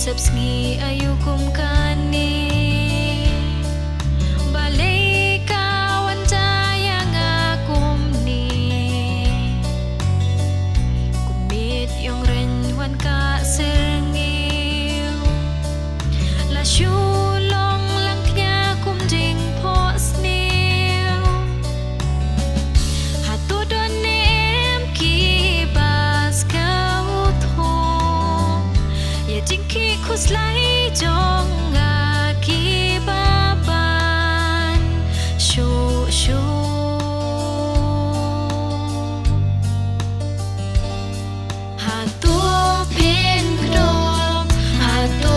Sabsngi ayukum kani balay kawan tayang akum ni kumit yung renwan ka serngil la syulong lang knya kum jing pos nil hatudon ni em ki bas kau tho ya jing ki khus lai jong ki baban shu shu hatu pen kdo hatu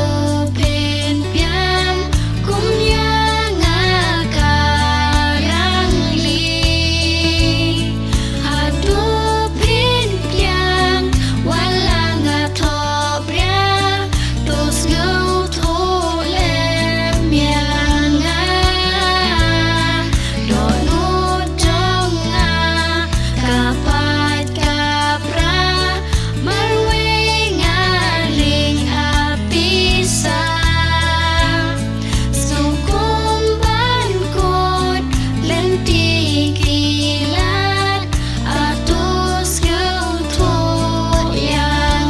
pen pian kum yang akarang li hatu pen pian walang atobria tos ngau tho lem yang do nu jong kapat kapra marwe ngaling apisa sukum bangkut lenti kilat atus ngau tho yang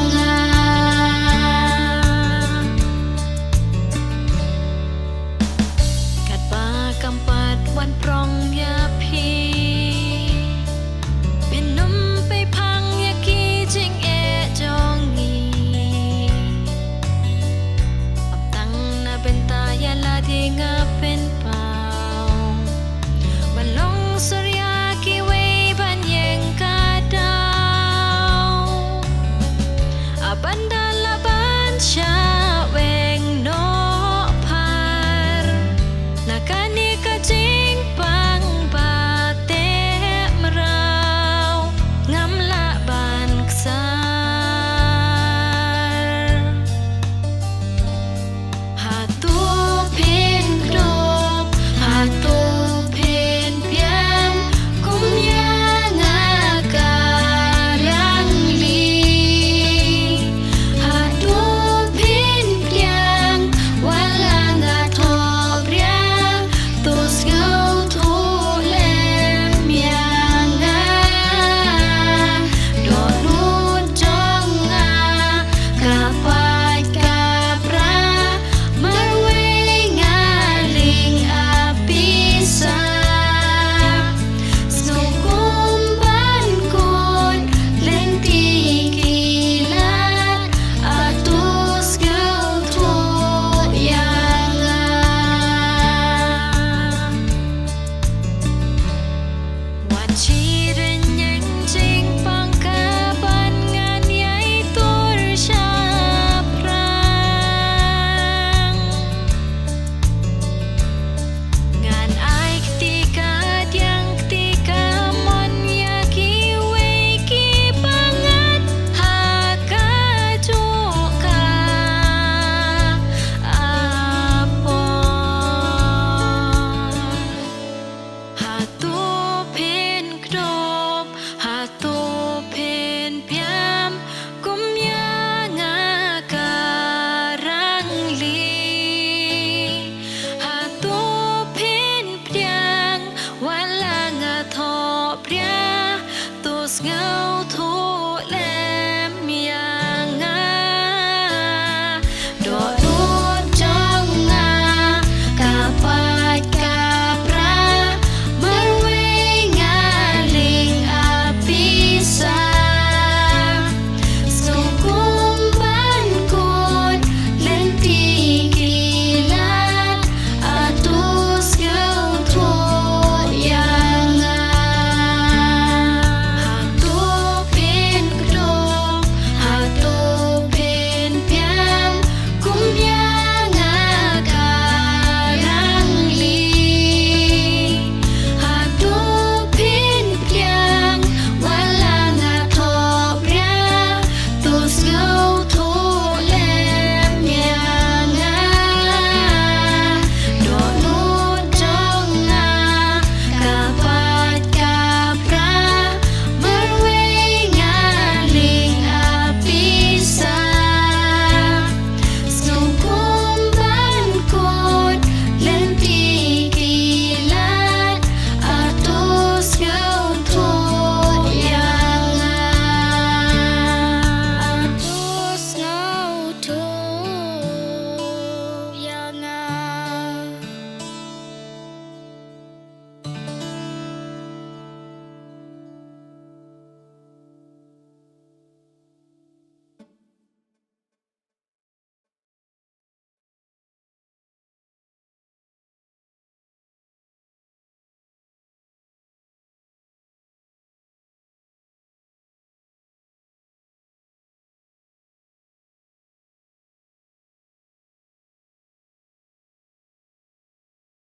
kat pa kampat wan prong ya phi pinumไปพังya ki jing e jong ni am tang na benta ya la dinga